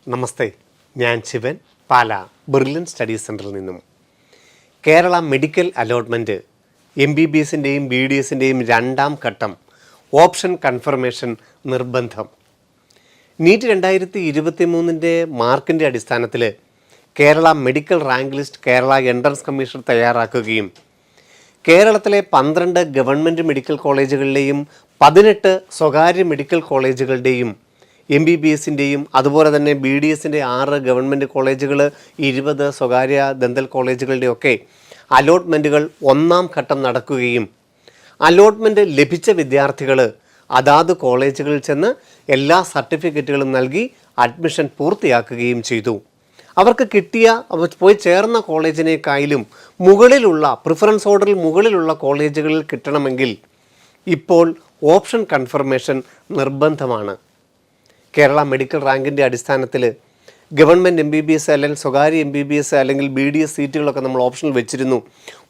നമസ്തേ, ഞാൻ ശിവൻ, പാല brilliant studies സെൻറ്ററിൽ നിന്നും. കേരള മെഡിക്കൽ അലോട്ട്മെൻറ്റ് MBBSൻ്റെയും BDSൻ്റെയും രണ്ടാം ഘട്ടം ഓപ്ഷൻ കൺഫർമേഷൻ നിർബന്ധം. നീറ്റ് 2023 മാർക്കിൻ്റെ അടിസ്ഥാനത്തിൽ Kerala medical rank list Kerala entrance commission തയ്യാറാക്കുകയും കേരളത്തിലെ 12 ഗവൺമെൻറ് മെഡിക്കൽ കോളേജുകളിലെയും 18 സ്വകാര്യ മെഡിക്കൽ കോളേജുകളുടെയും MBBSൻ്റെയും അതുപോലെ തന്നെ BDSൻ്റെ 6 ഗവൺമെൻറ് കോളേജുകൾ, 20 സ്വകാര്യ ദന്തൽ കോളേജുകളുടെയൊക്കെ അലോട്ട്മെൻറ്റുകൾ ഒന്നാം ഘട്ടം നടക്കുകയും അലോട്ട്മെൻറ്റ് ലഭിച്ച വിദ്യാർത്ഥികൾ അതാത് കോളേജുകളിൽ ചെന്ന് എല്ലാ സർട്ടിഫിക്കറ്റുകളും നൽകി അഡ്മിഷൻ പൂർത്തിയാക്കുകയും ചെയ്തു. അവർക്ക് കിട്ടിയ പോയി ചേർന്ന കോളേജിനേക്കാളും മുകളിലുള്ള പ്രിഫറൻസ് ഓർഡറിൽ മുകളിലുള്ള കോളേജുകളിൽ കിട്ടണമെങ്കിൽ ഇപ്പോൾ ഓപ്ഷൻ കൺഫർമേഷൻ നിർബന്ധമാണ്. കേരള മെഡിക്കൽ റാങ്കിൻ്റെ അടിസ്ഥാനത്തിൽ ഗവൺമെൻറ് MBBS അല്ലെങ്കിൽ സ്വകാര്യ MBBS അല്ലെങ്കിൽ BDS സീറ്റുകളൊക്കെ നമ്മൾ ഓപ്ഷനിൽ വെച്ചിരുന്നു.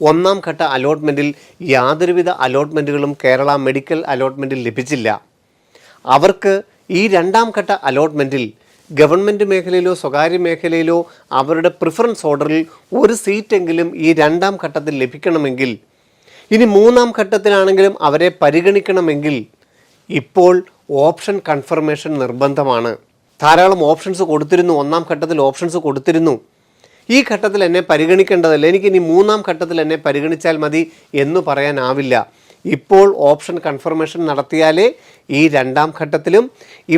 ഒന്നാം ഘട്ട അലോട്ട്മെൻറ്റിൽ യാതൊരുവിധ അലോട്ട്മെൻറ്റുകളും കേരള മെഡിക്കൽ അലോട്ട്മെൻറ്റിൽ ലഭിച്ചില്ല. അവർക്ക് ഈ രണ്ടാം ഘട്ട അലോട്ട്മെൻറ്റിൽ ഗവൺമെൻറ് മേഖലയിലോ സ്വകാര്യ മേഖലയിലോ അവരുടെ പ്രിഫറൻസ് ഓർഡറിൽ ഒരു സീറ്റെങ്കിലും ഈ രണ്ടാം ഘട്ടത്തിൽ ലഭിക്കണമെങ്കിൽ, ഇനി മൂന്നാം ഘട്ടത്തിലാണെങ്കിലും അവരെ പരിഗണിക്കണമെങ്കിൽ ഇപ്പോൾ ഓപ്ഷൻ കൺഫർമേഷൻ നിർബന്ധമാണ്. ധാരാളം ഓപ്ഷൻസ് കൊടുത്തിരുന്നു, ഒന്നാം ഘട്ടത്തിൽ ഓപ്ഷൻസ് കൊടുത്തിരുന്നു. ഈ ഘട്ടത്തിൽ എന്നെ പരിഗണിക്കേണ്ടതല്ല, എനിക്കിനി മൂന്നാം ഘട്ടത്തിൽ എന്നെ പരിഗണിച്ചാൽ മതി എന്ന് പറയാനാവില്ല. ഇപ്പോൾ ഓപ്ഷൻ കൺഫർമേഷൻ നടത്തിയാലേ ഈ രണ്ടാം ഘട്ടത്തിലും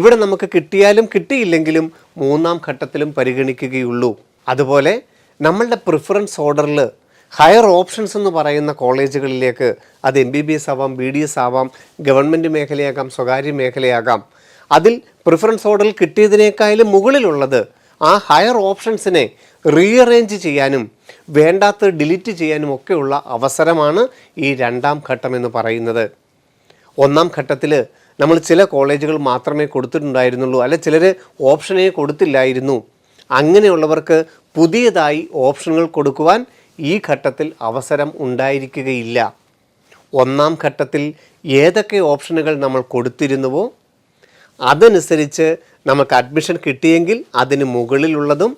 ഇവിടെ നമുക്ക് കിട്ടിയാലും കിട്ടിയില്ലെങ്കിലും മൂന്നാം ഘട്ടത്തിലും പരിഗണിക്കുകയുള്ളൂ. അതുപോലെ നമ്മളുടെ പ്രിഫറൻസ് ഓർഡറിൽ ഹയർ ഓപ്ഷൻസ് എന്ന് പറയുന്ന കോളേജുകളിലേക്ക്, അത് MBBS ആവാം, BDS ആവാം, ഗവൺമെൻറ് മേഖലയാകാം, സ്വകാര്യ മേഖലയാകാം, അതിൽ പ്രിഫറൻസ് ഓർഡറിൽ കിട്ടിയതിനേക്കാളും മുകളിലുള്ളത് ആ ഹയർ ഓപ്ഷൻസിനെ റീഅറേഞ്ച് ചെയ്യാനും വേണ്ടാത്ത ഡിലീറ്റ് ചെയ്യാനും ഒക്കെയുള്ള അവസരമാണ് ഈ രണ്ടാം ഘട്ടം എന്ന് പറയുന്നത്. ഒന്നാം ഘട്ടത്തിൽ നമ്മൾ ചില കോളേജുകൾ മാത്രമേ കൊടുത്തിട്ടുണ്ടായിരുന്നുള്ളൂ, അല്ലെ ചിലർ ഓപ്ഷനേ കൊടുത്തില്ലായിരുന്നു. അങ്ങനെയുള്ളവർക്ക് പുതിയതായി ഓപ്ഷനുകൾ കൊടുക്കുവാൻ ഈ ഘട്ടത്തിൽ അവസരം ഉണ്ടായിരിക്കുകയില്ല. ഒന്നാം ഘട്ടത്തിൽ ഏതൊക്കെ ഓപ്ഷനുകൾ നമ്മൾ കൊടുത്തിരുന്നുവോ അതനുസരിച്ച് നമുക്ക് അഡ്മിഷൻ കിട്ടിയെങ്കിൽ അതിന് മുകളിലുള്ളതും,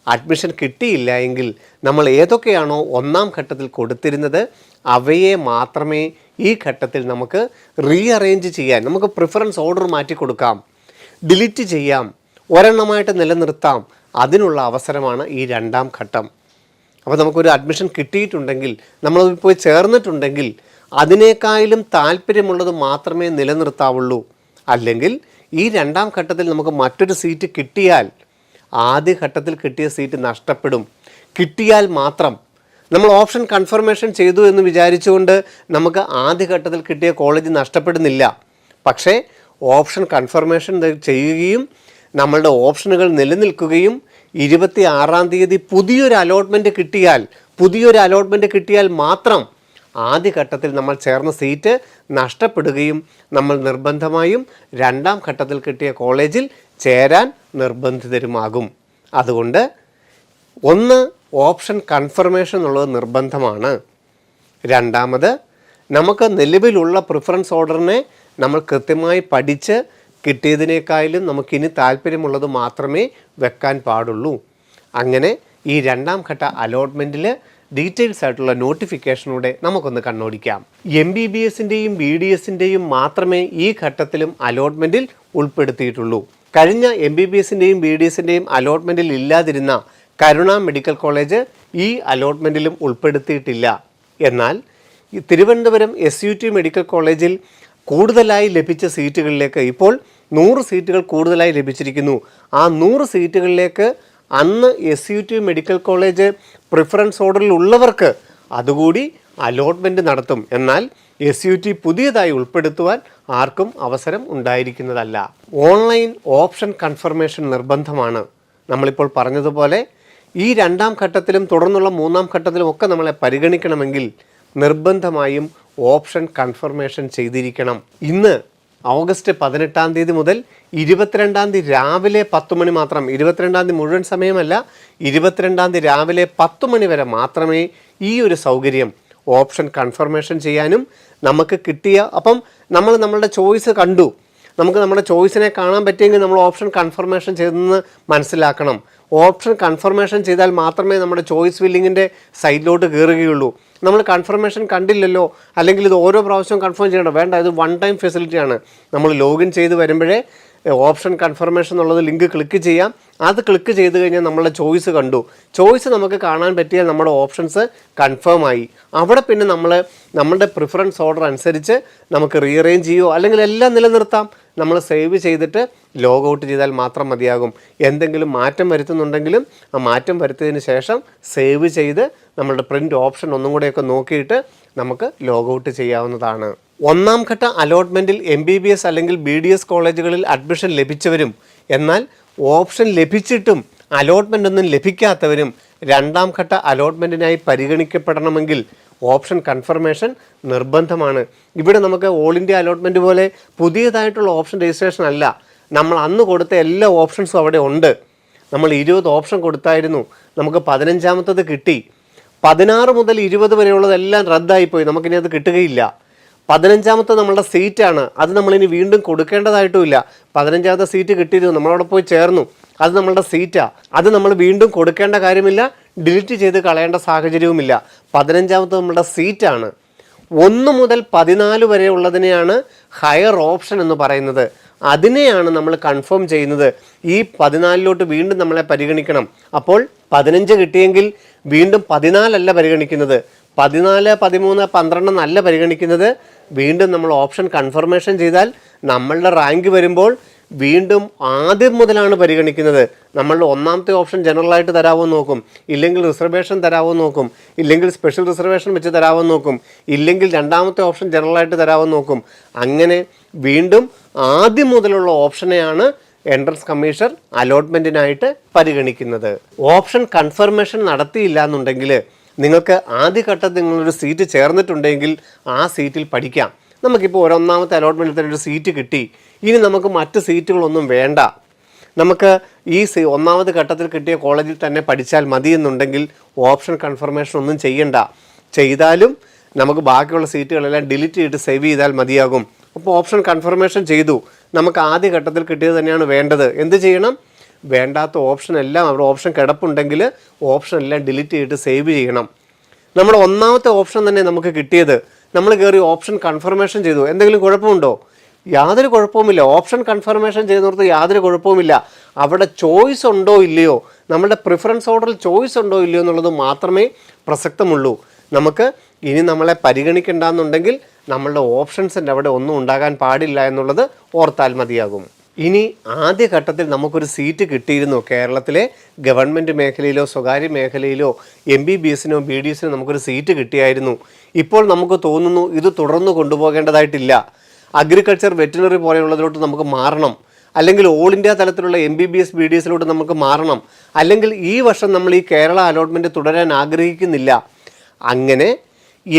അഡ്മിഷൻ കിട്ടിയില്ല എങ്കിൽ നമ്മൾ ഏതൊക്കെയാണോ ഒന്നാം ഘട്ടത്തിൽ കൊടുത്തിരുന്നത് അവയെ മാത്രമേ ഈ ഘട്ടത്തിൽ നമുക്ക് റീഅറേഞ്ച് ചെയ്യാൻ, നമുക്ക് പ്രിഫറൻസ് ഓർഡർ മാറ്റി കൊടുക്കാം, ഡിലീറ്റ് ചെയ്യാം, ഒരെണ്ണമായിട്ട് നിലനിർത്താം. അതിനുള്ള അവസരമാണ് ഈ രണ്ടാം ഘട്ടം. അപ്പോൾ നമുക്കൊരു അഡ്മിഷൻ കിട്ടിയിട്ടുണ്ടെങ്കിൽ, നമ്മൾ പോയി ചേർന്നിട്ടുണ്ടെങ്കിൽ അതിനേക്കാളും താല്പര്യമുള്ളത് മാത്രമേ നിലനിർത്താവുള്ളൂ. അല്ലെങ്കിൽ ഈ രണ്ടാം ഘട്ടത്തിൽ നമുക്ക് മറ്റൊരു സീറ്റ് കിട്ടിയാൽ ആദ്യ ഘട്ടത്തിൽ കിട്ടിയ സീറ്റ് നഷ്ടപ്പെടും. കിട്ടിയാൽ മാത്രം നമ്മൾ ഓപ്ഷൻ കൺഫർമേഷൻ ചെയ്തു എന്ന് വിചാരിച്ചുകൊണ്ട് നമുക്ക് ആദ്യ ഘട്ടത്തിൽ കിട്ടിയ കോളേജ് നഷ്ടപ്പെടുന്നില്ല. പക്ഷേ ഓപ്ഷൻ കൺഫർമേഷൻ ചെയ്യുകയും നമ്മളുടെ ഓപ്ഷനുകൾ നിലനിൽക്കുകയും 26-ാം തീയതി പുതിയൊരു അലോട്ട്മെൻറ്റ് കിട്ടിയാൽ മാത്രം ആദ്യ ഘട്ടത്തിൽ നമ്മൾ ചേർന്ന സീറ്റ് നഷ്ടപ്പെടുകയും നമ്മൾ നിർബന്ധമായും രണ്ടാം ഘട്ടത്തിൽ കിട്ടിയ കോളേജിൽ ചേരാൻ നിർബന്ധിതരുമാകും. അതുകൊണ്ട് ഒന്ന്, ഓപ്ഷൻ കൺഫർമേഷൻ എന്നുള്ളത് നിർബന്ധമാണ്. രണ്ടാമത്, നമുക്ക് നിലവിലുള്ള പ്രിഫറൻസ് ഓർഡറിനെ നമ്മൾ കൃത്യമായി പഠിച്ച് കിട്ടിയതിനേക്കാളും നമുക്കിനി താല്പര്യമുള്ളത് മാത്രമേ വെക്കാൻ പാടുള്ളൂ. അങ്ങനെ ഈ രണ്ടാം ഘട്ട അലോട്ട്മെൻറ്റിൽ ഡീറ്റെയിൽസ് ആയിട്ടുള്ള നോട്ടിഫിക്കേഷനൂടെ നമുക്കൊന്ന് കണ്ണോടിക്കാം. MBBSൻ്റെയും BDSൻ്റെയും മാത്രമേ ഈ ഘട്ടത്തിലും അലോട്ട്മെൻറ്റിൽ ഉൾപ്പെടുത്തിയിട്ടുള്ളൂ. കഴിഞ്ഞ MBBSൻ്റെയും BDSൻ്റെയും അലോട്ട്മെൻറ്റിൽ ഇല്ലാതിരുന്ന കരുണ മെഡിക്കൽ കോളേജ് ഈ അലോട്ട്മെൻറ്റിലും ഉൾപ്പെടുത്തിയിട്ടില്ല. എന്നാൽ തിരുവനന്തപുരം SUT മെഡിക്കൽ കോളേജിൽ കൂടുതലായി ലഭിച്ച സീറ്റുകളിലേക്ക് ഇപ്പോൾ 100 സീറ്റുകൾ കൂടുതലായി ലഭിച്ചിരിക്കുന്നു. ആ 100 സീറ്റുകളിലേക്ക് അന്ന് SUT മെഡിക്കൽ കോളേജ് പ്രിഫറൻസ് ഓർഡറിൽ ഉള്ളവർക്ക് അതുകൂടി അലോട്ട്മെൻറ്റ് നടത്തും. എന്നാൽ SUT പുതിയതായി ഉൾപ്പെടുത്തുവാൻ ആർക്കും അവസരം ഉണ്ടായിരിക്കുന്നതല്ല. ഓൺലൈൻ ഓപ്ഷൻ കൺഫർമേഷൻ നിർബന്ധമാണ്. നമ്മളിപ്പോൾ പറഞ്ഞതുപോലെ ഈ രണ്ടാം ഘട്ടത്തിലും തുടർന്നുള്ള മൂന്നാം ഘട്ടത്തിലും ഒക്കെ നമ്മളെ പരിഗണിക്കണമെങ്കിൽ നിർബന്ധമായും ഓപ്ഷൻ കൺഫർമേഷൻ ചെയ്തിരിക്കണം. ഇന്ന് ഓഗസ്റ്റ് 18-ാം തീയതി മുതൽ 22-ാം തീയതി രാവിലെ 10 മണി മാത്രം, 22-ാം തീയതി മുഴുവൻ സമയമല്ല, 22-ാം തീയതി രാവിലെ 10 മണി വരെ മാത്രമേ ഈ ഒരു സൗകര്യം ഓപ്ഷൻ കൺഫർമേഷൻ ചെയ്യാനും നമുക്ക് കിട്ടിയ, അപ്പം നമ്മളുടെ ചോയ്സ് കണ്ടു, നമുക്ക് നമ്മുടെ ചോയ്സിനെ കാണാൻ പറ്റിയെങ്കിൽ നമ്മൾ ഓപ്ഷൻ കൺഫർമേഷൻ ചെയ്തെന്ന് മനസ്സിലാക്കണം. ഓപ്ഷൻ കൺഫർമേഷൻ ചെയ്താൽ മാത്രമേ നമ്മുടെ ചോയ്സ് ഫില്ലിങ്ങിൻ്റെ സൈഡിലോട്ട് കയറുകയുള്ളൂ. നമ്മൾ കൺഫർമേഷൻ കണ്ടില്ലല്ലോ, അല്ലെങ്കിൽ ഇത് ഓരോ പ്രാവശ്യവും കൺഫേം ചെയ്യണം, വേണ്ട, ഇത് വൺ ടൈം ഫെസിലിറ്റിയാണ്. നമ്മൾ ലോഗിൻ ചെയ്ത് വരുമ്പോഴേ ഓപ്ഷൻ കൺഫർമേഷൻ എന്നുള്ളത് ലിങ്ക് ക്ലിക്ക് ചെയ്യാം. അത് ക്ലിക്ക് ചെയ്ത് കഴിഞ്ഞാൽ നമ്മളുടെ ചോയ്സ് കണ്ടു, ചോയ്സ് നമുക്ക് കാണാൻ പറ്റിയാൽ നമ്മുടെ ഓപ്ഷൻസ് കൺഫേം ആയി. അവിടെ പിന്നെ നമ്മളുടെ പ്രിഫറൻസ് ഓർഡർ അനുസരിച്ച് നമുക്ക് റീഅറേഞ്ച് ചെയ്യുമോ അല്ലെങ്കിൽ എല്ലാം നിലനിർത്താം. നമ്മൾ സേവ് ചെയ്തിട്ട് ലോഗ് ഔട്ട് ചെയ്താൽ മാത്രം മതിയാകും. എന്തെങ്കിലും മാറ്റം വരുത്തുന്നുണ്ടെങ്കിലും ആ മാറ്റം വരുത്തിയതിന് ശേഷം സേവ് ചെയ്ത് നമ്മളുടെ പ്രിൻ്റ് ഓപ്ഷൻ ഒന്നും കൂടെയൊക്കെ നോക്കിയിട്ട് നമുക്ക് ലോഗ് ഔട്ട് ചെയ്യാവുന്നതാണ്. ഒന്നാം ഘട്ട അലോട്ട്മെൻറ്റിൽ MBBS അല്ലെങ്കിൽ BDS കോളേജുകളിൽ അഡ്മിഷൻ ലഭിച്ചവരും എന്നാൽ ഓപ്ഷൻ ലഭിച്ചിട്ടും അലോട്ട്മെൻ്റ് ഒന്നും ലഭിക്കാത്തവരും രണ്ടാം ഘട്ട അലോട്ട്മെൻറ്റിനായി പരിഗണിക്കപ്പെടണമെങ്കിൽ ഓപ്ഷൻ കൺഫർമേഷൻ നിർബന്ധമാണ്. ഇവിടെ നമുക്ക് ഓൾ ഇന്ത്യ അലോട്ട്മെൻറ്റ് പോലെ പുതിയതായിട്ടുള്ള ഓപ്ഷൻ രജിസ്ട്രേഷൻ അല്ല. നമ്മൾ അന്ന് കൊടുത്ത എല്ലാ ഓപ്ഷൻസും അവിടെ ഉണ്ട്. നമ്മൾ 20 ഓപ്ഷൻ കൊടുത്തായിരുന്നു, നമുക്ക് 15ാമത്തത് കിട്ടി. 16 മുതൽ 20 വരെയുള്ളതെല്ലാം റദ്ദായിപ്പോയി, നമുക്കിനി അത് കിട്ടുകയില്ല. 15ാമത്തെ നമ്മളുടെ സീറ്റാണ്, അത് നമ്മളിനി വീണ്ടും കൊടുക്കേണ്ടതായിട്ടുമില്ല. 15ാമത്തെ സീറ്റ് കിട്ടിയിരുന്നു, നമ്മളവിടെ പോയി ചേർന്നു, അത് നമ്മളുടെ സീറ്റാണ്, അത് നമ്മൾ വീണ്ടും കൊടുക്കേണ്ട കാര്യമില്ല, ഡിലീറ്റ് ചെയ്ത് കളയേണ്ട സാഹചര്യവുമില്ല. 15ാമത്തെ നമ്മളുടെ സീറ്റാണ്. 1 മുതൽ 14 വരെ ഉള്ളതിനെയാണ് ഹയർ ഓപ്ഷൻ എന്ന് പറയുന്നത്. അതിനെയാണ് നമ്മൾ കൺഫേം ചെയ്യുന്നത്. ഈ 14ലോട്ട് വീണ്ടും നമ്മളെ പരിഗണിക്കണം. അപ്പോൾ 15 കിട്ടിയെങ്കിൽ വീണ്ടും 14 അല്ല പരിഗണിക്കുന്നത്, 14, 13, 12 എന്നല്ല പരിഗണിക്കുന്നത്. വീണ്ടും നമ്മൾ ഓപ്ഷൻ കൺഫർമേഷൻ ചെയ്താൽ നമ്മളുടെ റാങ്ക് വരുമ്പോൾ വീണ്ടും ആദ്യം മുതലാണ് പരിഗണിക്കുന്നത്. നമ്മളുടെ ഒന്നാമത്തെ ഓപ്ഷൻ ജനറലായിട്ട് തരാമോ നോക്കും, ഇല്ലെങ്കിൽ റിസർവേഷൻ തരാമോ നോക്കും, ഇല്ലെങ്കിൽ സ്പെഷ്യൽ റിസർവേഷൻ വെച്ച് തരാമോ നോക്കും, ഇല്ലെങ്കിൽ രണ്ടാമത്തെ ഓപ്ഷൻ ജനറലായിട്ട് തരാമോ നോക്കും. അങ്ങനെ വീണ്ടും ആദ്യം മുതലുള്ള ഓപ്ഷനെയാണ് എൻട്രൻസ് കമ്മീഷണർ അലോട്ട്മെൻറ്റിനായിട്ട് പരിഗണിക്കുന്നത്. ഓപ്ഷൻ കൺഫർമേഷൻ നടത്തിയില്ല എന്നുണ്ടെങ്കിൽ നിങ്ങൾക്ക് ആദ്യഘട്ടത്തിൽ നിങ്ങളൊരു സീറ്റ് ചേർന്നിട്ടുണ്ടെങ്കിൽ ആ സീറ്റിൽ പഠിക്കാം. നമുക്കിപ്പോൾ ഒന്നാമത്തെ അലോട്ട്മെൻറ്റിൽ തന്നെ ഒരു സീറ്റ് കിട്ടി, ഇനി നമുക്ക് മറ്റ് സീറ്റുകളൊന്നും വേണ്ട, നമുക്ക് ഈ ഒന്നാമത് ഘട്ടത്തിൽ കിട്ടിയ കോളേജിൽ തന്നെ പഠിച്ചാൽ മതി എന്നുണ്ടെങ്കിൽ ഓപ്ഷൻ കൺഫർമേഷൻ ഒന്നും ചെയ്യണ്ട. ചെയ്താലും നമുക്ക് ബാക്കിയുള്ള സീറ്റുകളെല്ലാം ഡിലീറ്റ് ചെയ്തിട്ട് സേവ് ചെയ്താൽ മതിയാകും. അപ്പോൾ ഓപ്ഷൻ കൺഫർമേഷൻ ചെയ്തു, നമുക്ക് ആദ്യ ഘട്ടത്തിൽ കിട്ടിയത് തന്നെയാണ് വേണ്ടത്. എന്ത് ചെയ്യണം? വേണ്ടാത്ത ഓപ്ഷൻ എല്ലാം അവിടെ ഓപ്ഷൻ കിടപ്പുണ്ടെങ്കിൽ ഓപ്ഷൻ എല്ലാം ഡിലീറ്റ് ചെയ്തിട്ട് സേവ് ചെയ്യണം. നമ്മുടെ ഒന്നാമത്തെ ഓപ്ഷൻ തന്നെ നമുക്ക് കിട്ടിയത്, നമ്മൾ കയറി ഓപ്ഷൻ കൺഫർമേഷൻ ചെയ്തു, എന്തെങ്കിലും കുഴപ്പമുണ്ടോ? യാതൊരു കുഴപ്പവുമില്ല. ഓപ്ഷൻ കൺഫർമേഷൻ ചെയ്യുന്നിടത്ത് യാതൊരു കുഴപ്പവുമില്ല. അവിടെ ചോയ്സ് ഉണ്ടോ ഇല്ലയോ, നമ്മുടെ പ്രിഫറൻസ് ഓർഡറിൽ ചോയ്സ് ഉണ്ടോ ഇല്ലയോ എന്നുള്ളത് മാത്രമേ പ്രസക്തമുള്ളൂ. നമുക്ക് ഇനി നമ്മളെ പരിഗണിക്കേണ്ടെന്നുണ്ടെങ്കിൽ നമ്മളുടെ ഓപ്ഷൻസിൻ്റെ അവിടെ ഒന്നും ഉണ്ടാകാൻ പാടില്ല എന്നുള്ളത് ഓർത്താൽ മതിയാകും. ഇനി ആദ്യഘട്ടത്തിൽ നമുക്കൊരു സീറ്റ് കിട്ടിയിരുന്നു, കേരളത്തിലെ ഗവൺമെൻറ് മേഖലയിലോ സ്വകാര്യ മേഖലയിലോ MBBSനോ BDSനോ നമുക്കൊരു സീറ്റ് കിട്ടിയായിരുന്നു. ഇപ്പോൾ നമുക്ക് തോന്നുന്നു ഇത് തുടർന്ന് കൊണ്ടുപോകേണ്ടതായിട്ടില്ല, അഗ്രികൾച്ചർ വെറ്റിനറി പോലെയുള്ളതിലോട്ട് നമുക്ക് മാറണം, അല്ലെങ്കിൽ ഓൾ ഇന്ത്യ തലത്തിലുള്ള MBBS BDSലോട്ട് നമുക്ക് മാറണം, അല്ലെങ്കിൽ ഈ വർഷം നമ്മൾ ഈ കേരള അലോട്ട്മെൻറ്റ് തുടരാൻ ആഗ്രഹിക്കുന്നില്ല. അങ്ങനെ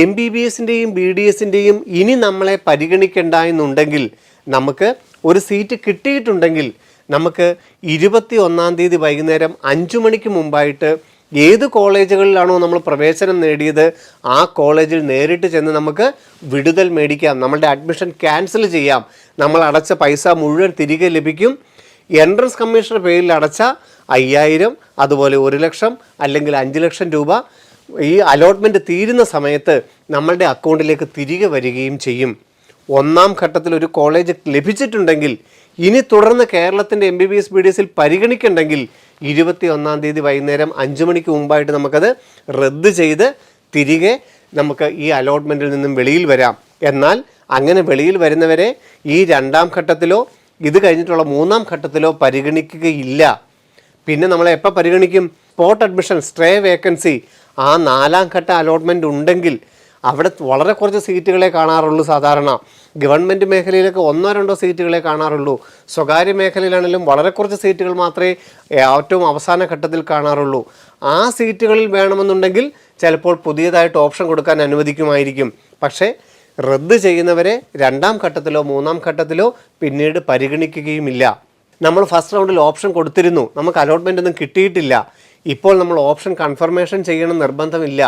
MBBSൻ്റെയും BDSൻ്റെയും ഇനി നമ്മളെ പരിഗണിക്കേണ്ട എന്നുണ്ടെങ്കിൽ, നമുക്ക് ഒരു സീറ്റ് കിട്ടിയിട്ടുണ്ടെങ്കിൽ നമുക്ക് 21-ാം തീയതി വൈകുന്നേരം 5 മണിക്ക് മുമ്പായിട്ട് ഏത് കോളേജുകളിലാണോ നമ്മൾ പ്രവേശനം നേടിയത് ആ കോളേജിൽ നേരിട്ട് ചെന്ന് നമുക്ക് വിടുതൽ മേടിക്കാം, നമ്മളുടെ അഡ്മിഷൻ ക്യാൻസൽ ചെയ്യാം, നമ്മൾ അടച്ച പൈസ മുഴുവൻ തിരികെ ലഭിക്കും. എൻട്രൻസ് കമ്മീഷണർ പേരിൽ അടച്ച 5000, അതുപോലെ 1 ലക്ഷം അല്ലെങ്കിൽ 5 ലക്ഷം രൂപ ഈ അലോട്ട്മെൻറ്റ് തീരുന്ന സമയത്ത് നമ്മളുടെ അക്കൗണ്ടിലേക്ക് തിരികെ വരികയും ചെയ്യും. ഒന്നാം ഘട്ടത്തിൽ ഒരു കോളേജ് ലഭിച്ചിട്ടുണ്ടെങ്കിൽ ഇനി തുടർന്ന് കേരളത്തിൻ്റെ MBBS BDSൽ പരിഗണിക്കണ്ടെങ്കിൽ 21-ാം തീയതി വൈകുന്നേരം 5 മണിക്ക് മുമ്പായിട്ട് നമുക്കത് റദ്ദ് ചെയ്ത് തിരികെ നമുക്ക് ഈ അലോട്ട്മെൻറ്റിൽ നിന്നും വെളിയിൽ വരാം. എന്നാൽ അങ്ങനെ വെളിയിൽ വരുന്നവരെ ഈ രണ്ടാം ഘട്ടത്തിലോ ഇത് കഴിഞ്ഞിട്ടുള്ള മൂന്നാം ഘട്ടത്തിലോ പരിഗണിക്കുകയില്ല. പിന്നെ നമ്മളെ എപ്പോൾ പരിഗണിക്കും? സ്പോട്ട് അഡ്മിഷൻ, സ്ട്രേ വേക്കൻസി, ആ 4ാം ഘട്ട അലോട്ട്മെൻറ്റ് ഉണ്ടെങ്കിൽ അവിടെ വളരെ കുറച്ച് സീറ്റുകളെ കാണാറുള്ളൂ. സാധാരണ ഗവൺമെൻറ് മേഖലയിലൊക്കെ 1-2 സീറ്റുകളെ കാണാറുള്ളൂ. സ്വകാര്യ മേഖലയിലാണെങ്കിലും വളരെ കുറച്ച് സീറ്റുകൾ മാത്രമേ ഏറ്റവും അവസാന ഘട്ടത്തിൽ കാണാറുള്ളൂ. ആ സീറ്റുകളിൽ വേണമെന്നുണ്ടെങ്കിൽ ചിലപ്പോൾ പുതിയതായിട്ട് ഓപ്ഷൻ കൊടുക്കാൻ അനുവദിക്കുമായിരിക്കും. പക്ഷേ റദ്ദ് ചെയ്യുന്നവരെ 2ാം ഘട്ടത്തിലോ 3ാം ഘട്ടത്തിലോ പിന്നീട് പരിഗണിക്കുകയുമില്ല. നമ്മൾ ഫസ്റ്റ് റൗണ്ടിൽ ഓപ്ഷൻ കൊടുത്തിരുന്നു, നമുക്ക് അലോട്ട്മെൻ്റ് ഒന്നും കിട്ടിയിട്ടില്ല. ഇപ്പോൾ നമ്മൾ ഓപ്ഷൻ കൺഫർമേഷൻ ചെയ്യണം നിർബന്ധമില്ല.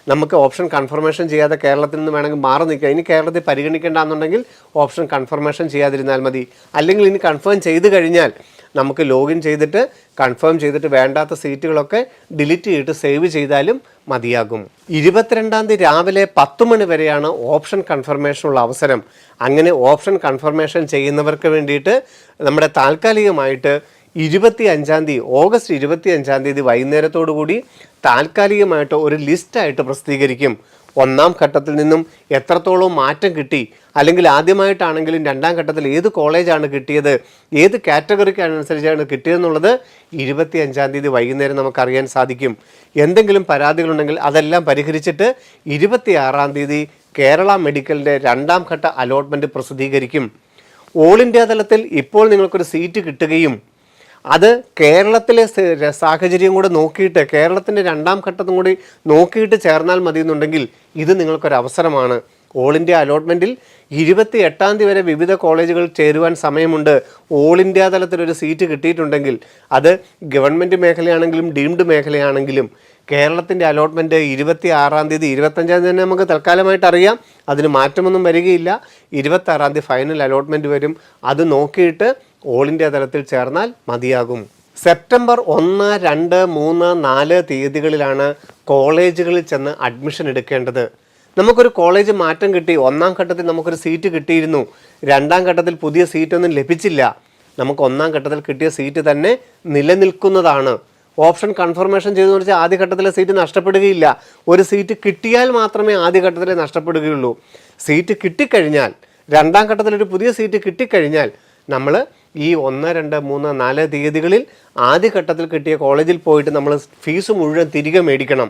നമുക്ക് ഓപ്ഷൻ കൺഫർമേഷൻ ചെയ്യാതെ കേരളത്തിൽ നിന്ന് വേണമെങ്കിൽ മാറി നിൽക്കുക. ഇനി കേരളത്തിൽ പരിഗണിക്കേണ്ടെന്നുണ്ടെങ്കിൽ ഓപ്ഷൻ കൺഫർമേഷൻ ചെയ്യാതിരുന്നാൽ മതി. അല്ലെങ്കിൽ ഇനി കൺഫേം ചെയ്ത് കഴിഞ്ഞാൽ നമുക്ക് ലോഗിൻ ചെയ്തിട്ട് കൺഫേം ചെയ്തിട്ട് വേണ്ടാത്ത സീറ്റുകളൊക്കെ ഡിലീറ്റ് ചെയ്തിട്ട് സേവ് ചെയ്താലും മതിയാകും. 22-ാം തീയതി രാവിലെ 10 മണി വരെയാണ് ഓപ്ഷൻ കൺഫർമേഷനുള്ള അവസരം. അങ്ങനെ ഓപ്ഷൻ കൺഫർമേഷൻ ചെയ്യുന്നവർക്ക് വേണ്ടിയിട്ട് നമ്മുടെ താൽക്കാലികമായിട്ട് 25-ാം തീയതി ഓഗസ്റ്റ് 25-ാം തീയതി വൈകുന്നേരത്തോടു കൂടി താൽക്കാലികമായിട്ട് ഒരു ലിസ്റ്റായിട്ട് പ്രസിദ്ധീകരിക്കും. 1-ാം ഘട്ടത്തിൽ നിന്നും എത്രത്തോളം മാറ്റം കിട്ടി, അല്ലെങ്കിൽ ആദ്യമായിട്ടാണെങ്കിലും 2-ാം ഘട്ടത്തിൽ ഏത് കോളേജാണ് കിട്ടിയത്, ഏത് കാറ്റഗറിക്കനുസരിച്ചാണ് കിട്ടിയതെന്നുള്ളത് 25-ാം തീയതി വൈകുന്നേരം നമുക്കറിയാൻ സാധിക്കും. എന്തെങ്കിലും പരാതികളുണ്ടെങ്കിൽ അതെല്ലാം പരിഹരിച്ചിട്ട് 26-ാം തീയതി കേരള മെഡിക്കലിൻ്റെ 2-ാം ഘട്ട അലോട്ട്മെൻറ്റ് പ്രസിദ്ധീകരിക്കും. ഓൾ ഇന്ത്യ തലത്തിൽ ഇപ്പോൾ നിങ്ങൾക്കൊരു സീറ്റ് കിട്ടുകയും അത് കേരളത്തിലെ സാഹചര്യം കൂടെ നോക്കിയിട്ട് കേരളത്തിൻ്റെ 2-ാം ഘട്ടത്തും കൂടി നോക്കിയിട്ട് ചേർന്നാൽ മതി എന്നുണ്ടെങ്കിൽ ഇത് നിങ്ങൾക്കൊരവസരമാണ്. ഓൾ ഇന്ത്യ അലോട്ട്മെൻറ്റിൽ 28-ാം തീയതി വരെ വിവിധ കോളേജുകൾ ചേരുവാൻ സമയമുണ്ട്. ഓൾ ഇന്ത്യ തലത്തിലൊരു സീറ്റ് കിട്ടിയിട്ടുണ്ടെങ്കിൽ അത് ഗവൺമെൻറ് മേഖലയാണെങ്കിലും ഡീംഡ് മേഖലയാണെങ്കിലും കേരളത്തിൻ്റെ അലോട്ട്മെൻറ്റ് 26-ാം തീയതി 25-ാം തീയതി തന്നെ നമുക്ക് തൽക്കാലമായിട്ട് അറിയാം, അതിന് മാറ്റമൊന്നും വരികയില്ല. 26-ാം തീയതി ഫൈനൽ അലോട്ട്മെൻറ്റ് വരും. അത് നോക്കിയിട്ട് ഓൾ ഇന്ത്യ തലത്തിൽ ചേർന്നാൽ മതിയാകും. സെപ്റ്റംബർ 1, 2, 3, 4 തീയതികളിലാണ് കോളേജുകളിൽ ചെന്ന് അഡ്മിഷൻ എടുക്കേണ്ടത്. നമുക്കൊരു കോളേജ് മാറ്റം കിട്ടി, 1-ാം ഘട്ടത്തിൽ നമുക്കൊരു സീറ്റ് കിട്ടിയിരുന്നു, 2-ാം ഘട്ടത്തിൽ പുതിയ സീറ്റൊന്നും ലഭിച്ചില്ല. നമുക്ക് 1-ാം ഘട്ടത്തിൽ കിട്ടിയ സീറ്റ് തന്നെ നിലനിൽക്കുന്നതാണ്. ഓപ്ഷൻ കൺഫർമേഷൻ ചെയ്തെന്ന് വെച്ചാൽ ആദ്യഘട്ടത്തിലെ സീറ്റ് നഷ്ടപ്പെടുകയില്ല. ഒരു സീറ്റ് കിട്ടിയാൽ മാത്രമേ ആദ്യഘട്ടത്തിലെ നഷ്ടപ്പെടുകയുള്ളൂ. സീറ്റ് കിട്ടിക്കഴിഞ്ഞാൽ 2-ാം ഘട്ടത്തിലൊരു പുതിയ സീറ്റ് കിട്ടിക്കഴിഞ്ഞാൽ നമ്മൾ ഈ 1, 2, 3, 4 തീയതികളിൽ ആദ്യഘട്ടത്തിൽ കിട്ടിയ കോളേജിൽ പോയിട്ട് നമ്മൾ ഫീസ് മുഴുവൻ തിരികെ മേടിക്കണം.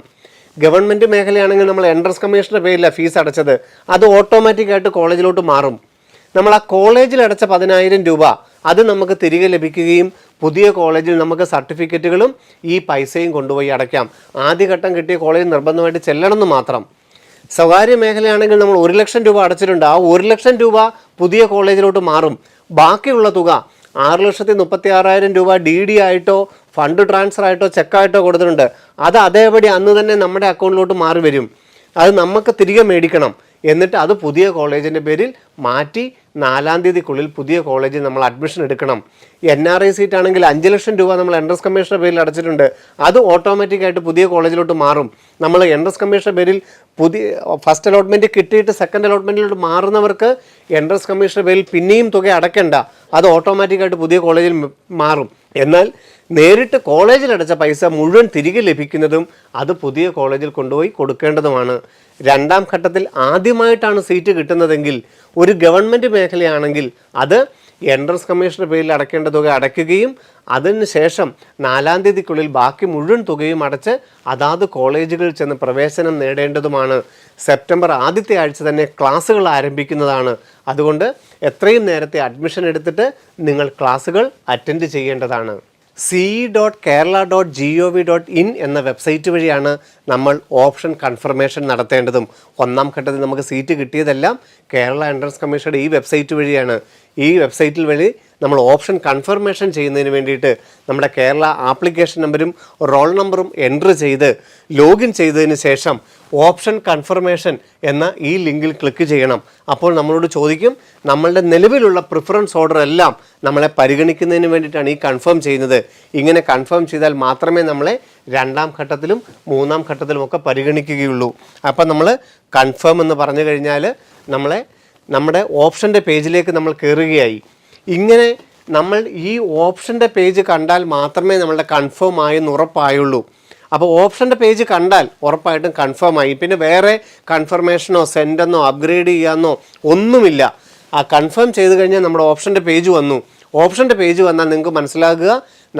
ഗവൺമെൻറ് മേഖലയാണെങ്കിൽ നമ്മൾ എൻട്രൻസ് കമ്മീഷൻ്റെ പേരിലാണ് ഫീസ് അടച്ചത്, അത് ഓട്ടോമാറ്റിക്കായിട്ട് കോളേജിലോട്ട് മാറും. നമ്മൾ ആ കോളേജിൽ അടച്ച 10,000 രൂപ അത് നമുക്ക് തിരികെ ലഭിക്കുകയും പുതിയ കോളേജിൽ നമുക്ക് സർട്ടിഫിക്കറ്റുകളും ഈ പൈസയും കൊണ്ടുപോയി അടയ്ക്കാം. ആദ്യഘട്ടം കിട്ടിയ കോളേജ് നിർബന്ധമായിട്ട് ചെല്ലണമെന്ന് മാത്രം. സ്വകാര്യ മേഖലയാണെങ്കിൽ നമ്മൾ 1 ലക്ഷം രൂപ അടച്ചിട്ടുണ്ട്, ആ 1 ലക്ഷം രൂപ പുതിയ കോളേജിലോട്ട് മാറും. ബാക്കിയുള്ള തുക 6,36,000 രൂപ DD ആയിട്ടോ ഫണ്ട് ട്രാൻസ്ഫർ ആയിട്ടോ ചെക്കായിട്ടോ കൊടുത്തിട്ടുണ്ട്. അത് അതേപടി അന്ന് തന്നെ നമ്മുടെ അക്കൗണ്ടിലോട്ട് മാറി വരും. അത് നമുക്ക് തിരികെ മേടിക്കണം. എന്നിട്ട് അത് പുതിയ കോളേജിൻ്റെ പേരിൽ മാറ്റി 4-ാം തീയതിക്കുള്ളിൽ പുതിയ കോളേജിൽ നമ്മൾ അഡ്മിഷൻ എടുക്കണം. NRI സീറ്റ് ആണെങ്കിൽ 5 ലക്ഷം രൂപ നമ്മൾ എൻട്രൻസ് കമ്മീഷൻ്റെ പേരിൽ അടച്ചിട്ടുണ്ട്, അത് ഓട്ടോമാറ്റിക്കായിട്ട് പുതിയ കോളേജിലോട്ട് മാറും. നമ്മൾ എൻട്രൻസ് കമ്മീഷൻ്റെ പേരിൽ പുതിയ ഫസ്റ്റ് അലോട്ട്മെൻറ്റ് കിട്ടിയിട്ട് സെക്കൻഡ് അലോട്ട്മെൻറ്റിലോട്ട് മാറുന്നവർക്ക് എൻട്രൻസ് കമ്മീഷൻ്റെ പേരിൽ പിന്നെയും തുക അടയ്ക്കേണ്ട, അത് ഓട്ടോമാറ്റിക്കായിട്ട് പുതിയ കോളേജിൽ മാറും. എന്നാൽ നേരിട്ട് കോളേജിൽ അടച്ച പൈസ മുഴുവൻ തിരികെ ലഭിക്കുന്നതും അത് പുതിയ കോളേജിൽ കൊണ്ടുപോയി കൊടുക്കേണ്ടതുമാണ്. 2-ാം ഘട്ടത്തിൽ ആദ്യമായിട്ടാണ് സീറ്റ് കിട്ടുന്നതെങ്കിൽ ഒരു ഗവൺമെൻറ് മേഖലയാണെങ്കിൽ അത് എൻട്രൻസ് കമ്മീഷൻ്റെ പേരിൽ അടയ്ക്കേണ്ട തുക അടയ്ക്കുകയും അതിന് ശേഷം 4-ാം തീയതിക്കുള്ളിൽ ബാക്കി മുഴുവൻ തുകയും അടച്ച് അതാത് കോളേജുകളിൽ ചെന്ന് പ്രവേശനം നേടേണ്ടതുമാണ്. സെപ്റ്റംബർ ആദ്യത്തെ ആഴ്ച തന്നെ ക്ലാസ്സുകൾ ആരംഭിക്കുന്നതാണ്. അതുകൊണ്ട് എത്രയും നേരത്തെ അഡ്മിഷൻ എടുത്തിട്ട് നിങ്ങൾ ക്ലാസ്സുകൾ അറ്റൻഡ് ചെയ്യേണ്ടതാണ്. ce.kerala.gov.in എന്ന വെബ്സൈറ്റ് വഴിയാണ് നമ്മൾ ഓപ്ഷൻ കൺഫർമേഷൻ നടത്തേണ്ടതും. 1-ാം ഘട്ടത്തിൽ നമുക്ക് സീറ്റ് കിട്ടിയതെല്ലാം കേരള എൻട്രൻസ് കമ്മീഷൻ്റെ ഈ വെബ്സൈറ്റ് വഴിയാണ്. ഈ വെബ്സൈറ്റിൽ വഴി നമ്മൾ ഓപ്ഷൻ കൺഫർമേഷൻ ചെയ്യുന്നതിന് വേണ്ടിയിട്ട് നമ്മുടെ കേരള ആപ്ലിക്കേഷൻ നമ്പരും റോൾ നമ്പറും എൻ്റർ ചെയ്ത് ലോഗിൻ ചെയ്തതിന് ശേഷം ഓപ്ഷൻ കൺഫർമേഷൻ എന്ന ഈ ലിങ്കിൽ ക്ലിക്ക് ചെയ്യണം. അപ്പോൾ നമ്മളോട് ചോദിക്കും, നമ്മളുടെ നിലവിലുള്ള പ്രിഫറൻസ് ഓർഡർ എല്ലാം നമ്മളെ പരിഗണിക്കുന്നതിന് വേണ്ടിയിട്ടാണ് ഈ കൺഫേം ചെയ്യുന്നത്. ഇങ്ങനെ കൺഫേം ചെയ്താൽ മാത്രമേ നമ്മളെ 2-ാം ഘട്ടത്തിലും 3-ാം ഘട്ടത്തിലും ഒക്കെ പരിഗണിക്കുകയുള്ളൂ. അപ്പം നമ്മൾ കൺഫേം എന്ന് പറഞ്ഞു കഴിഞ്ഞാൽ നമ്മുടെ ഓപ്ഷൻ്റെ പേജിലേക്ക് നമ്മൾ കയറുകയായി. ഇങ്ങനെ നമ്മൾ ഈ ഓപ്ഷൻ്റെ പേജ് കണ്ടാൽ മാത്രമേ നമ്മളുടെ കൺഫേം ആയെന്ന് ഉറപ്പായുള്ളൂ. അപ്പോൾ ഓപ്ഷൻ്റെ പേജ് കണ്ടാൽ ഉറപ്പായിട്ടും കൺഫേം ആയി. പിന്നെ വേറെ കൺഫർമേഷനോ സെൻഡെന്നോ അപ്ഗ്രേഡ് ചെയ്യാമെന്നോ ഒന്നുമില്ല. ആ കൺഫേം ചെയ്ത് കഴിഞ്ഞാൽ നമ്മുടെ ഓപ്ഷൻ്റെ പേജ് വന്നു. ഓപ്ഷൻ്റെ പേജ് വന്നാൽ നിങ്ങൾക്ക് മനസ്സിലാകുക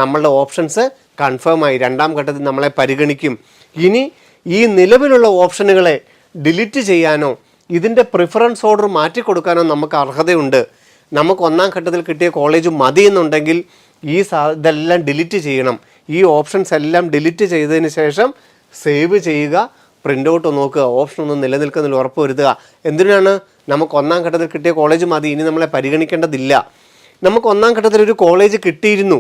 നമ്മളുടെ ഓപ്ഷൻസ് കൺഫേം ആയി, 2-ാം ഘട്ടത്തിൽ നമ്മളെ പരിഗണിക്കും. ഇനി ഈ നിലവിലുള്ള ഓപ്ഷനുകളെ ഡിലീറ്റ് ചെയ്യാനോ ഇതിൻ്റെ പ്രിഫറൻസ് ഓർഡർ മാറ്റിക്കൊടുക്കാനോ നമുക്ക് അർഹതയുണ്ട്. നമുക്ക് 1-ാം ഘട്ടത്തിൽ കിട്ടിയ കോളേജ് മതി എന്നുണ്ടെങ്കിൽ ഇതെല്ലാം ഡിലീറ്റ് ചെയ്യണം. ഈ ഓപ്ഷൻസ് എല്ലാം ഡിലീറ്റ് ചെയ്തതിന് ശേഷം സേവ് ചെയ്യുക, പ്രിൻ്റ് ഔട്ട് നോക്കുക, ഓപ്ഷൻ ഒന്നും നിലനിൽക്കുന്നതിൽ ഉറപ്പ് വരുത്തുക. എന്തിനാണ്? നമുക്ക് 1-ാം ഘട്ടത്തിൽ കിട്ടിയ കോളേജ് മതി, ഇനി നമ്മളെ പരിഗണിക്കേണ്ടതില്ല. നമുക്ക് 1-ാം ഘട്ടത്തിൽ ഒരു കോളേജ് കിട്ടിയിരുന്നു,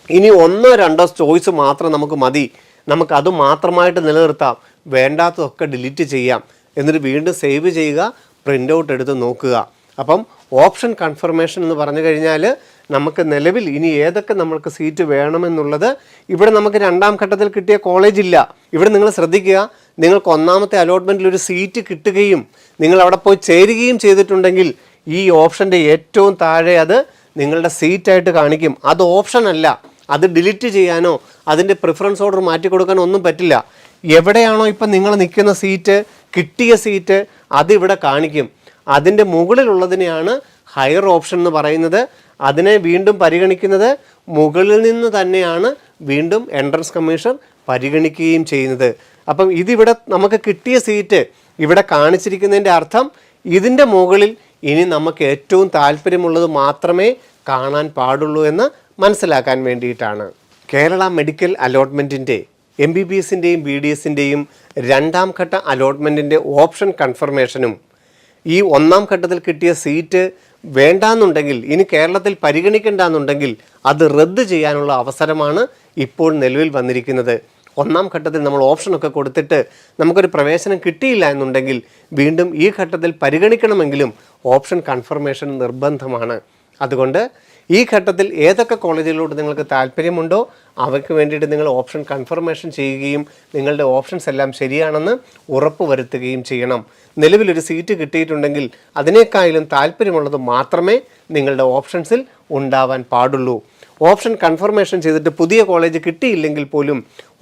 ഇനി 1-2 ചോയ്സ് മാത്രം നമുക്ക് മതി, നമുക്കത് മാത്രമായിട്ട് നിലനിർത്താം. വേണ്ടാത്തതൊക്കെ ഡിലീറ്റ് ചെയ്യാം. എന്നിട്ട് വീണ്ടും സേവ് ചെയ്യുക, പ്രിൻ്റ് ഔട്ട് എടുത്ത് നോക്കുക. അപ്പം ഓപ്ഷൻ കൺഫർമേഷൻ എന്ന് പറഞ്ഞു കഴിഞ്ഞാൽ നമുക്ക് നിലവിൽ ഇനി ഏതൊക്കെ നമ്മൾക്ക് സീറ്റ് വേണമെന്നുള്ളത് ഇവിടെ നമുക്ക് രണ്ടാം ഘട്ടത്തിൽ കിട്ടിയ കോളേജില്ല. ഇവിടെ നിങ്ങൾ ശ്രദ്ധിക്കുക, നിങ്ങൾക്ക് ഒന്നാമത്തെ അലോട്ട്മെൻറ്റിൽ ഒരു സീറ്റ് കിട്ടുകയും നിങ്ങൾ അവിടെ പോയി ചേരുകയും ചെയ്തിട്ടുണ്ടെങ്കിൽ ഈ ഓപ്ഷൻ്റെ ഏറ്റവും താഴെ അത് നിങ്ങളുടെ സീറ്റായിട്ട് കാണിക്കും. അത് ഓപ്ഷൻ അല്ല, അത് ഡിലീറ്റ് ചെയ്യാനോ അതിൻ്റെ പ്രിഫറൻസ് ഓർഡർ മാറ്റി കൊടുക്കാനോ ഒന്നും പറ്റില്ല. എവിടെയാണോ ഇപ്പം നിങ്ങൾ നിൽക്കുന്ന സീറ്റ്, കിട്ടിയ സീറ്റ്, അതിവിടെ കാണിക്കും. അതിൻ്റെ മുകളിലുള്ളതിനെയാണ് ഹയർ ഓപ്ഷൻ എന്ന് പറയുന്നത്. അതിനെ വീണ്ടും പരിഗണിക്കുന്നത് മുകളിൽ നിന്ന് തന്നെയാണ് വീണ്ടും എൻട്രൻസ് കമ്മീഷൻ പരിഗണിക്കുകയും ചെയ്യുന്നത്. അപ്പം ഇതിവിടെ നമുക്ക് കിട്ടിയ സീറ്റ് ഇവിടെ കാണിച്ചിരിക്കുന്നതിൻ്റെ അർത്ഥം ഇതിൻ്റെ മുകളിൽ ഇനി നമുക്ക് ഏറ്റവും താല്പര്യമുള്ളത് മാത്രമേ കാണാൻ പാടുള്ളൂ എന്ന് മനസ്സിലാക്കാൻ വേണ്ടിയിട്ടാണ്. കേരള മെഡിക്കൽ അലോട്ട്മെൻറ്റിൻ്റെ MBBSൻ്റെയും BDSൻ്റെയും രണ്ടാം ഘട്ട അലോട്ട്മെൻറ്റിൻ്റെ ഓപ്ഷൻ കൺഫർമേഷനും ഈ ഒന്നാം ഘട്ടത്തിൽ കിട്ടിയ സീറ്റ് വേണ്ടാന്നുണ്ടെങ്കിൽ, ഇനി കേരളത്തിൽ പരിഗണിക്കേണ്ടെന്നുണ്ടെങ്കിൽ അത് റദ്ദ് ചെയ്യാനുള്ള അവസരമാണ് ഇപ്പോൾ നിലവിൽ വന്നിരിക്കുന്നത്. ഒന്നാം ഘട്ടത്തിൽ നമ്മൾ ഓപ്ഷനൊക്കെ കൊടുത്തിട്ട് നമുക്കൊരു പ്രവേശനം കിട്ടിയില്ല എന്നുണ്ടെങ്കിൽ വീണ്ടും ഈ ഘട്ടത്തിൽ പരിഗണിക്കണമെങ്കിലും ഓപ്ഷൻ കൺഫർമേഷൻ നിർബന്ധമാണ്. അതുകൊണ്ട് ഈ ഘട്ടത്തിൽ ഏതൊക്കെ കോളേജുകളിലോട്ട് നിങ്ങൾക്ക് താല്പര്യമുണ്ടോ അവയ്ക്ക് വേണ്ടിയിട്ട് നിങ്ങൾ ഓപ്ഷൻ കൺഫർമേഷൻ ചെയ്യുകയും നിങ്ങളുടെ ഓപ്ഷൻസ് എല്ലാം ശരിയാണെന്ന് ഉറപ്പ് വരുത്തുകയും ചെയ്യണം. നിലവിലൊരു സീറ്റ് കിട്ടിയിട്ടുണ്ടെങ്കിൽ അതിനേക്കാളും താല്പര്യമുള്ളത് മാത്രമേ നിങ്ങളുടെ ഓപ്ഷൻസിൽ ഉണ്ടാവാൻ പാടുള്ളൂ. ഓപ്ഷൻ കൺഫർമേഷൻ ചെയ്തിട്ട് പുതിയ കോളേജ് കിട്ടിയില്ലെങ്കിൽ പോലും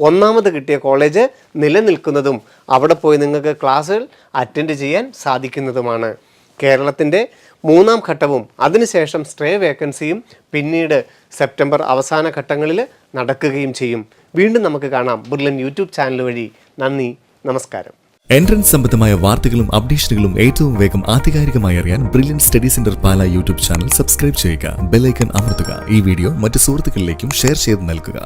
ഒന്നാമത് കിട്ടിയ കോളേജ് നിലനിൽക്കുന്നതും അവിടെ പോയി നിങ്ങൾക്ക് ക്ലാസ്സുകൾ അറ്റൻഡ് ചെയ്യാൻ സാധിക്കുന്നതുമാണ്. കേരളത്തിൻ്റെ മൂന്നാം ഘട്ടവും അതിനുശേഷം സ്റ്റേ വേക്കൻസിയും പിന്നീട് സെപ്റ്റംബർ അവസാന ഘട്ടങ്ങളിൽ നടക്കുകയും ചെയ്യും. വീണ്ടും നമുക്ക് കാണാം ബ്രില്യൻറ്റ് യൂട്യൂബ് ചാനൽ വഴി. നന്ദി, നമസ്കാരം. എൻട്രൻസ് സംബന്ധമായ വാർത്തകളും അപ്ഡേഷനുകളും ഏറ്റവും വേഗം ആധികാരികമായി അറിയാൻ ബ്രില്യൻറ്റ് സ്റ്റഡി സെന്റർ പാല യൂട്യൂബ് ചാനൽ സബ്സ്ക്രൈബ് ചെയ്യുക, ബെൽ ഐക്കൺ അമർത്തുക. ഈ വീഡിയോ മറ്റ് സുഹൃത്തുക്കളിലേക്കും ഷെയർ ചെയ്ത് നൽകുക.